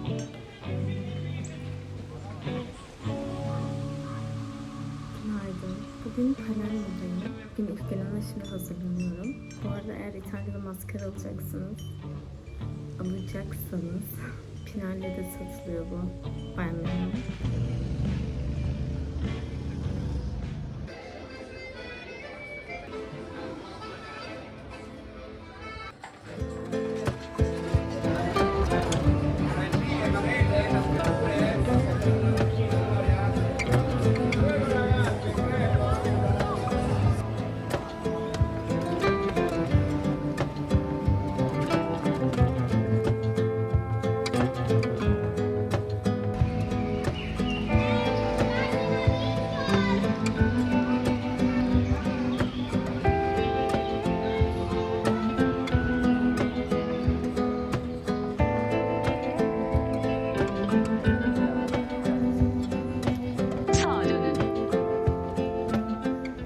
Günaydın. Bugün Palermo'dayım. Bugün ilk günüm ve şimdi hazırlanıyorum. Bu arada eğer İtalya'da maskara alacaksanız, Pinalle'de satılıyor bu. Bayağı memnunum.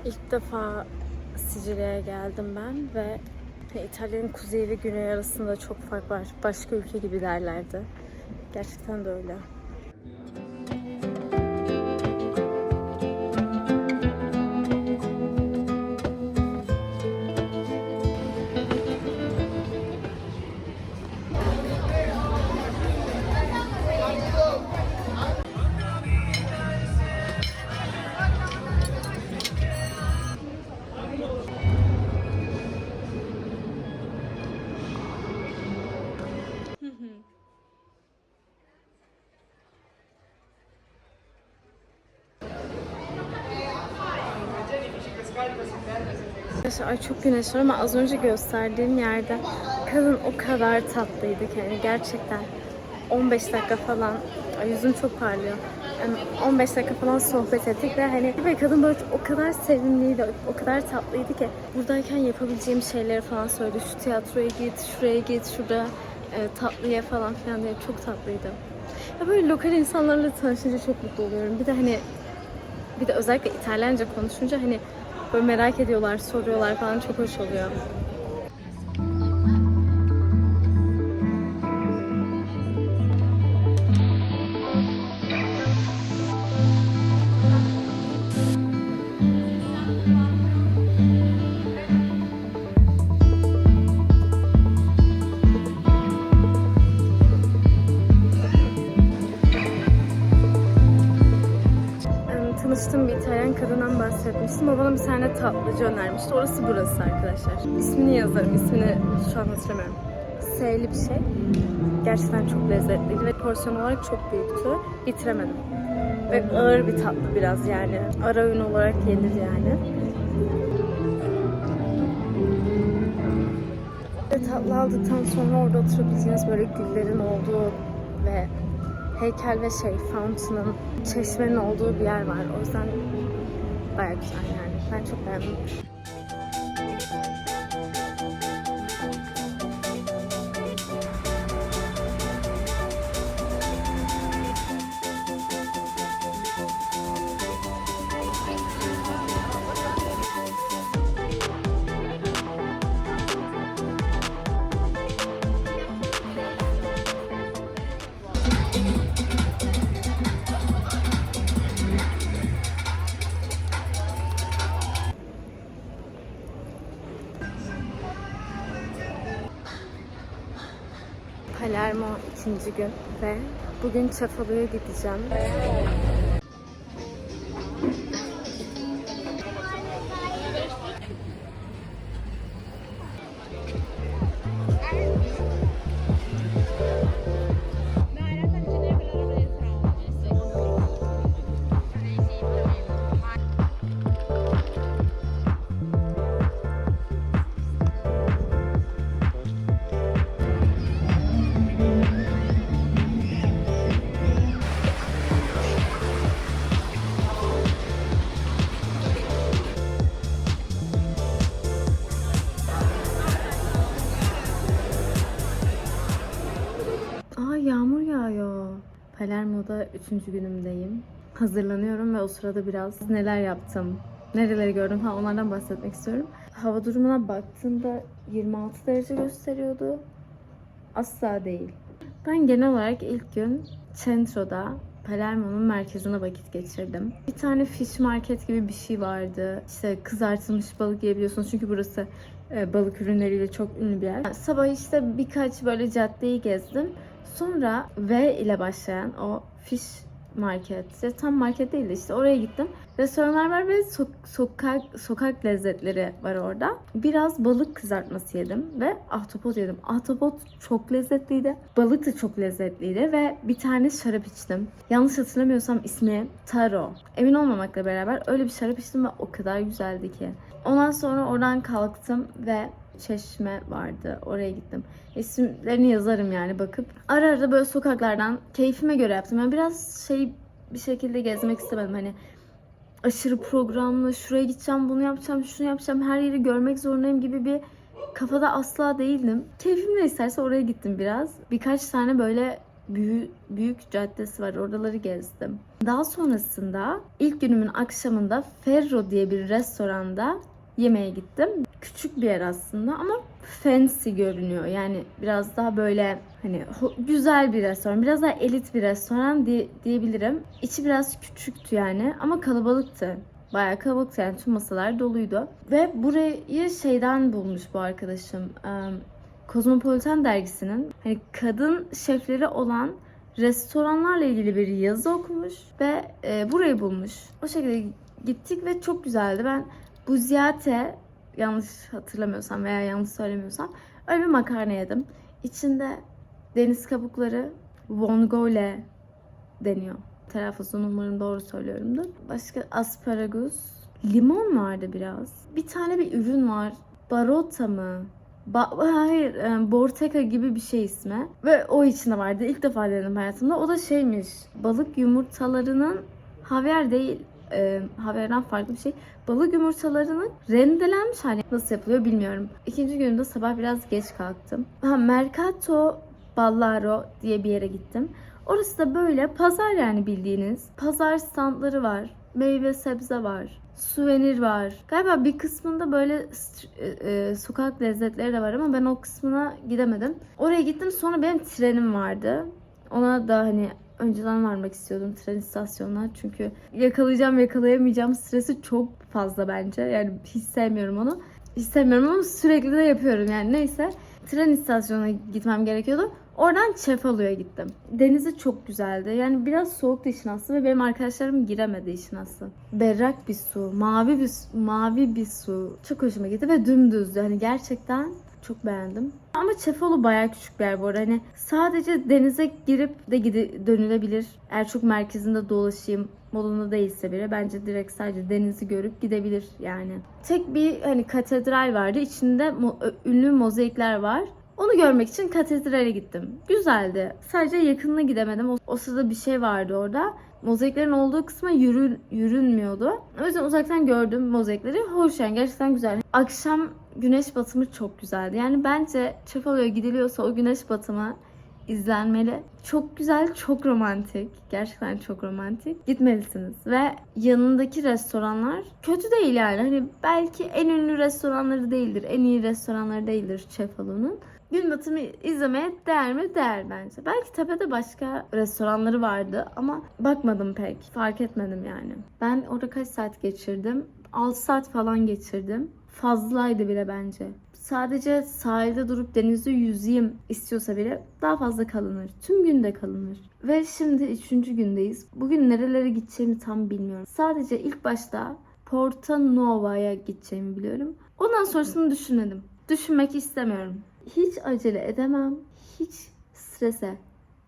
İlk defa Sicilya'ya geldim ben ve İtalya'nın kuzeyi ve güneyi arasında çok fark var. Başka ülke gibi derlerdi. Gerçekten de öyle. Ay çok güneş var ama az önce gösterdiğim yerde kadın o kadar tatlıydı ki yani gerçekten 15 dakika falan, ay yüzüm çok parlıyor. Yani 15 dakika falan sohbet ettik ve hani ve kadın böyle o kadar sevimliydi, o kadar tatlıydı ki buradayken yapabileceğim şeyleri falan söyledi. Şu tiyatroya git, şuraya git, şurada tatlıya falan filan diye çok tatlıydı. Ya böyle lokal insanlarla tanışınca çok mutlu oluyorum. Bir de özellikle İtalyanca konuşunca hani böyle merak ediyorlar, soruyorlar falan, çok hoş oluyor. Tanıştığım bir İtalyan kadından bahsetmiştim. O bana bir tane tatlıcı önermişti. Orası burası arkadaşlar. İsmini yazarım. İsmini şu an hatırlamıyorum. S'li bir şey. Gerçekten çok lezzetliydi ve porsiyon olarak çok büyüktü. Bitiremedim. Ve ağır bir tatlı biraz yani. Ara öğün olarak yenir yani. Ve tatlı aldıktan sonra orada oturabileceğiniz böyle güllerin olduğu ve heykel ve fountain'ın, çeşmenin olduğu bir yer var. O yüzden bayağı güzel yani. Ben çok beğendim. Palermo ikinci gün ve bugün Cefalo'ya gideceğim. Yağmur yağıyor. Palermo'da 3. günümdeyim. Hazırlanıyorum ve o sırada biraz neler yaptım, nereleri gördüm falan onlardan bahsetmek istiyorum. Hava durumuna baktığımda 26 derece gösteriyordu. Asla değil. Ben genel olarak ilk gün Centro'da, Palermo'nun merkezine vakit geçirdim. Bir tane fish market gibi bir şey vardı. İşte kızartılmış balık yiyebiliyorsunuz çünkü burası balık ürünleriyle çok ünlü bir yer. Sabah işte birkaç böyle caddeyi gezdim. Sonra V ile başlayan o fish market, işte tam market değil de işte oraya gittim. Restoranlar var ve sokak lezzetleri var orada. Biraz balık kızartması yedim ve ahtapot yedim. Ahtapot çok lezzetliydi. Balık da çok lezzetliydi ve bir tane şarap içtim. Yanlış hatırlamıyorsam ismi Taro. Emin olmamakla beraber öyle bir şarap içtim ve o kadar güzeldi ki. Ondan sonra oradan kalktım ve Çeşme vardı. Oraya gittim. İsimlerini yazarım yani bakıp. Ara ara böyle sokaklardan keyfime göre yaptım. Yani biraz bir şekilde gezmek istemedim. Hani aşırı programlı, şuraya gideceğim, bunu yapacağım, şunu yapacağım, her yeri görmek zorundayım gibi bir kafada asla değildim. Keyfim ne isterse oraya gittim biraz. Birkaç tane böyle büyük caddesi var. Oraları gezdim. Daha sonrasında ilk günümün akşamında Ferro diye bir restoranda yemeğe gittim. Küçük bir yer aslında ama fancy görünüyor. Yani biraz daha böyle hani güzel bir restoran, biraz daha elit bir restoran diyebilirim. İçi biraz küçüktü yani ama kalabalıktı. Bayağı kalabalıktı yani tüm masalar doluydu. Ve burayı şeyden bulmuş bu arkadaşım. Cosmopolitan dergisinin hani kadın şefleri olan restoranlarla ilgili bir yazı okumuş ve burayı bulmuş. O şekilde gittik ve çok güzeldi. Ben Buziate, yanlış hatırlamıyorsam veya yanlış söylemiyorsam öyle bir makarna yedim. İçinde deniz kabukları, vongole deniyor. Telaffuzunu umarım doğru söylüyorumdur. Başka asparagus, limon vardı biraz. Bir tane bir ürün var. Barota mı? Hayır, Borteka gibi bir şey ismi. Ve o içinde vardı. İlk defa denedim hayatımda. O da şeymiş, balık yumurtalarının havyar değil, havyardan farklı bir şey. Balık yumurtalarının rendelenmiş hali. Nasıl yapılıyor bilmiyorum. İkinci günümde sabah biraz geç kalktım. Mercato Ballaro diye bir yere gittim. Orası da böyle pazar yani bildiğiniz. Pazar standları var. Meyve sebze var. Suvenir var. Galiba bir kısmında böyle sokak lezzetleri de var ama ben o kısmına gidemedim. Oraya gittim, sonra benim trenim vardı. Ona da hani önceden varmak istiyordum tren istasyonuna. Çünkü yakalayamayacağım stresi çok fazla bence. Yani hiç sevmiyorum onu. Hiç sevmiyorum ama sürekli de yapıyorum yani neyse. Tren istasyonuna gitmem gerekiyordu. Oradan Cefalo'ya gittim. Denizi çok güzeldi. Yani biraz soğuktu işin aslı ve benim arkadaşlarım giremedi işin aslı. Berrak bir su, mavi bir su. Çok hoşuma gitti ve dümdüzdü. Hani gerçekten çok beğendim. Ama Cefalo bayağı küçük bir yer bu arada. Hani sadece denize girip de dönülebilir. Eğer çok merkezinde dolaşayım modunda değilse bile bence direkt sadece denizi görüp gidebilir yani. Tek bir hani katedral vardı. İçinde ünlü mozaikler var. Onu görmek için katedrale gittim. Güzeldi. Sadece yakınına gidemedim. O sırada bir şey vardı orada. Mozaiklerin olduğu kısma yürünmüyordu. O yüzden uzaktan gördüm mozaikleri. Hoş yani gerçekten güzel. Akşam güneş batımı çok güzeldi. Yani bence Cefalo'ya gidiliyorsa o güneş batımı izlenmeli. Çok güzel, çok romantik. Gerçekten çok romantik. Gitmelisiniz. Ve yanındaki restoranlar kötü değil yani. Hani belki en ünlü restoranları değildir. En iyi restoranları değildir Cefalo'nun. Gün batımı izlemeye değer mi? Değer bence. Belki tepede başka restoranları vardı ama bakmadım pek. Fark etmedim yani. Ben orada kaç saat geçirdim? 6 saat falan geçirdim. Fazlaydı bile bence. Sadece sahilde durup denizde yüzeyim istiyorsa bile daha fazla kalınır. Tüm gün de kalınır. Ve şimdi 3. gündeyiz. Bugün nerelere gideceğimi tam bilmiyorum. Sadece ilk başta Porta Nuova'ya gideceğimi biliyorum. Ondan sonrasını düşünmedim. Düşünmek istemiyorum. Hiç acele edemem. Hiç strese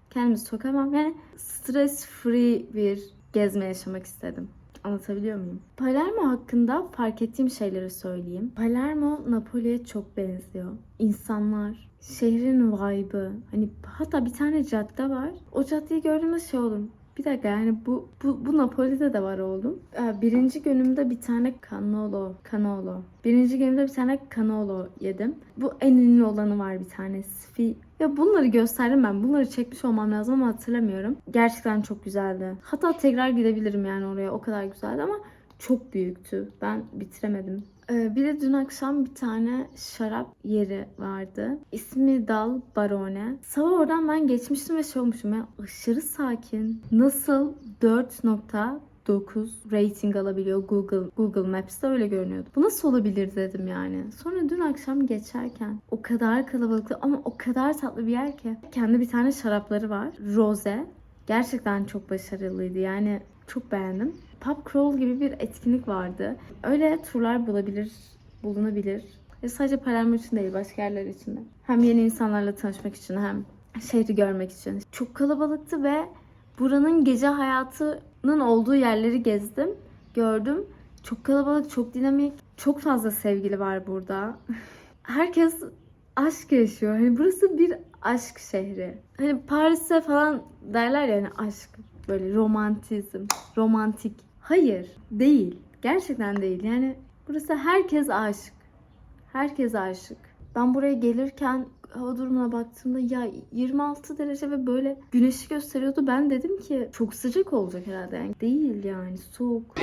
kendimi sokamam. Yani stress free bir gezme yaşamak istedim. Anlatabiliyor muyum? Palermo hakkında fark ettiğim şeyleri söyleyeyim. Palermo Napoli'ye çok benziyor. İnsanlar, şehrin vibe'ı. Hani hatta bir tane cadde var. O caddeyi gördüğümde şey oldum. Bir dakika yani bu Napoli'de de var oğlum. Birinci günümde bir tane cannolo. Birinci günümde bir tane cannolo yedim. Bu en ünlü olanı var bir tane. Ya bunları gösterdim ben. Bunları çekmiş olmam lazım ama hatırlamıyorum. Gerçekten çok güzeldi. Hatta tekrar gidebilirim yani oraya. O kadar güzeldi ama çok büyüktü. Ben bitiremedim. Bir de dün akşam bir tane şarap yeri vardı. İsmi Dal Barone. Sabah oradan ben geçmiştim ve şey olmuşum ya, aşırı sakin. Nasıl 4.9 rating alabiliyor Google Maps'te, öyle görünüyordu. Bu nasıl olabilir dedim yani. Sonra dün akşam geçerken o kadar kalabalıktı ama o kadar tatlı bir yer ki. Kendi bir tane şarapları var. Rose. Gerçekten çok başarılıydı. Yani çok beğendim. Pub crawl gibi bir etkinlik vardı. Öyle turlar bulunabilir. Ve sadece Palermo için değil, başka yerler için de. Hem yeni insanlarla tanışmak için hem şehri görmek için. Çok kalabalıktı ve buranın gece hayatının olduğu yerleri gezdim, gördüm. Çok kalabalık, çok dinamik, çok fazla sevgili var burada. Herkes aşk yaşıyor. Hani burası bir aşk şehri. Hani Paris'e falan derler ya, hani aşk, böyle romantizm, romantik. Hayır, değil. Gerçekten değil. Yani burası herkes aşık. Herkes aşık. Ben buraya gelirken hava durumuna baktığımda ya 26 derece ve böyle güneşi gösteriyordu. Ben dedim ki çok sıcak olacak herhalde. Yani değil yani, soğuk.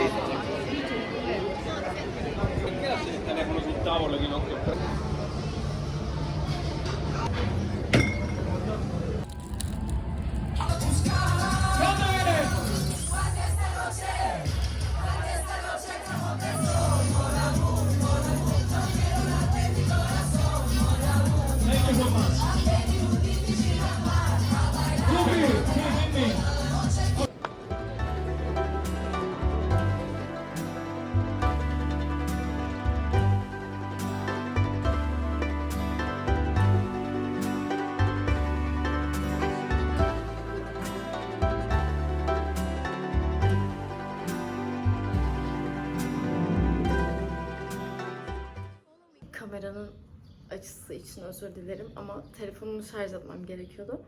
Kameranın açısı için özür dilerim ama telefonumu şarj etmem gerekiyordu.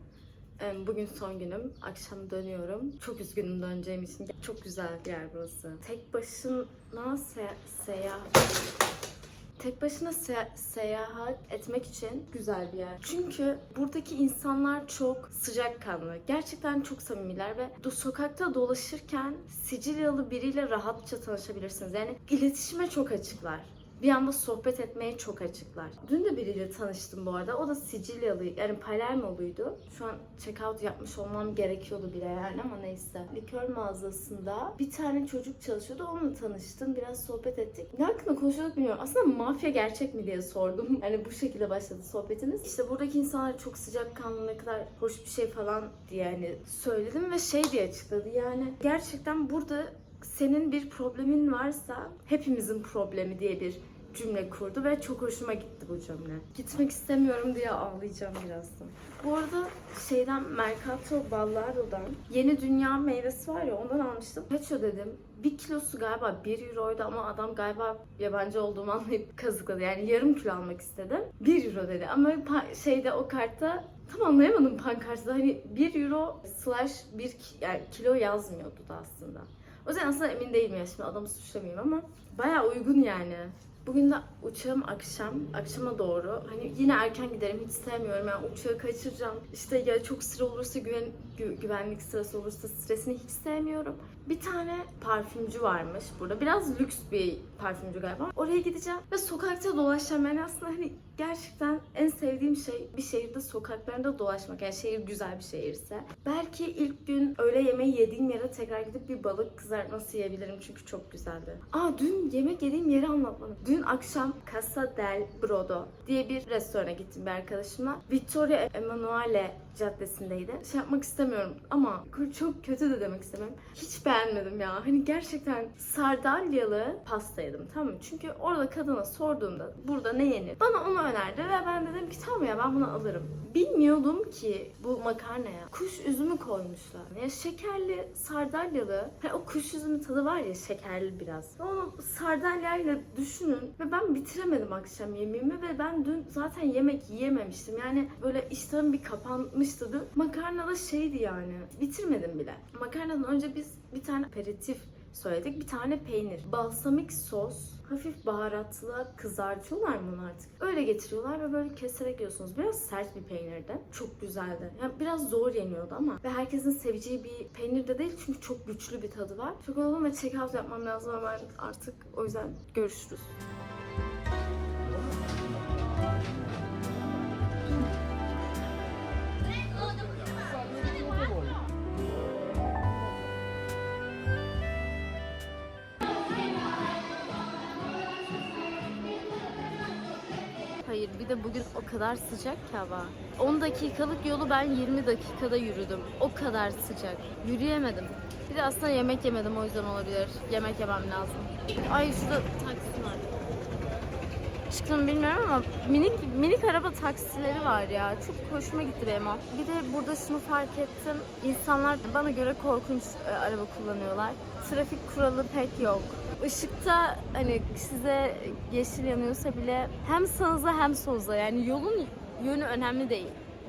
Bugün son günüm. Akşam dönüyorum. Çok üzgünüm döneceğim için. Çok güzel bir yer burası. Tek başına seyahat etmek için güzel bir yer. Çünkü buradaki insanlar çok sıcakkanlı. Gerçekten çok samimiler ve sokakta dolaşırken Sicilyalı biriyle rahatça tanışabilirsiniz. Yani iletişime çok açıklar. Bir anda sohbet etmeye çok açıklar. Dün de biriyle tanıştım bu arada. O da Sicilyalı, yani Palermoluydu. Şu an check-out yapmış olmam gerekiyordu bile yani, ama neyse. Likör mağazasında bir tane çocuk çalışıyordu. Onunla tanıştım. Biraz sohbet ettik. Ne hakkında konuşuyorduk bilmiyorum. Aslında mafya gerçek mi diye sordum. Yani bu şekilde başladı sohbetimiz. İşte buradaki insanlar çok sıcakkanlı, ne kadar hoş bir şey falan diye yani söyledim ve şey diye açıkladı. Yani gerçekten burada senin bir problemin varsa hepimizin problemi diye bir cümle kurdu ve çok hoşuma gitti bu cümle. Gitmek istemiyorum diye ağlayacağım birazdan. Bu arada Mercato Ballaro'dan Yeni Dünya meyvesi var ya, ondan almıştım. Kaç ödedim? 1 kilosu galiba 1 euroydu ama adam galiba yabancı olduğumu anlayıp kazıkladı. Yani yarım kilo almak istedim. 1 euro dedi ama o kartta tam anlayamadım, pankartta hani 1 euro slash 1 yani kilo yazmıyordu da aslında. O yüzden aslında emin değilim ya, şimdi adamı suçlamayayım ama bayağı uygun yani. Bugün de uçağım akşama doğru. Hani yine erken giderim, hiç sevmiyorum yani, uçağı kaçıracağım. İşte ya çok sıra olursa güvenlik sırası olursa stresini hiç sevmiyorum. Bir tane parfümcü varmış burada. Biraz lüks bir parfümcü galiba. Oraya gideceğim ve sokakta dolaşacağım. Yani aslında hani gerçekten en sevdiğim şey bir şehirde sokaklarında dolaşmak. Yani şehir güzel bir şehirse. Belki ilk gün öğle yemeği yediğim yere tekrar gidip bir balık kızartması yiyebilirim çünkü çok güzeldi. Dün yemek yediğim yeri anlatmadım. Dün akşam Casa del Brodo diye bir restorana gittim bir arkadaşımla. Vittorio Emanuele caddesindeydi. Şey yapmak istemiyorum ama çok kötü de demek istemiyorum. Hiç beğenmedim ya. Hani gerçekten sardalyalı pasta yedim, tamam mı? Çünkü orada kadına sorduğumda burada ne yenir? Bana onu önerdi ve ben dedim ki tamam ya, ben bunu alırım. Bilmiyordum ki bu makarnaya kuş üzümü koymuşlar. Ya şekerli sardalyalı. Hani o kuş üzümü tadı var ya, şekerli biraz. Onu sardalyayla düşünün ve ben bitiremedim akşam yemeğimi ve ben dün zaten yemek yiyememiştim. Yani böyle iştahım bir kapanmıştı dün. Makarna da şeydi yani. Bitirmedim bile. Makarnadan önce biz bir tane aperatif söyledik. Bir tane peynir. Balsamik sos. Hafif baharatlı kızartıyorlar mı onu artık? Öyle getiriyorlar ve böyle keserek yiyorsunuz. Biraz sert bir peynirdi. Çok güzeldi. Yani biraz zor yeniyordu ama. Ve herkesin seveceği bir peynir de değil çünkü çok güçlü bir tadı var. Çok oldum ve check out yapmam lazım hemen artık. O yüzden görüşürüz. Hayır, bir de bugün o kadar sıcak ki hava. 10 dakikalık yolu ben 20 dakikada yürüdüm. O kadar sıcak. Yürüyemedim. Bir de aslında yemek yemedim, o yüzden olabilir. Yemek yemem lazım. Ay şurada taksi var. Çıktım bilmiyorum ama minik araba taksileri var ya. Çok hoşuma gitti benim o. Bir de burada şunu fark ettim. İnsanlar bana göre korkunç araba kullanıyorlar. Trafik kuralı pek yok. Işıkta hani size yeşil yanıyorsa bile hem sağınıza hem solunuza, yani yolun yönü önemli değil.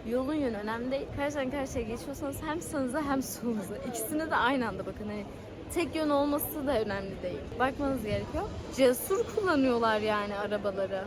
Yolun yönü önemli değil. Karşıdan karşıya geçiyorsanız hem sağınıza hem solunuza. İkisine de aynı anda bakın. Hani tek yön olması da önemli değil. Bakmanız gerekiyor. Cesur kullanıyorlar yani arabaları.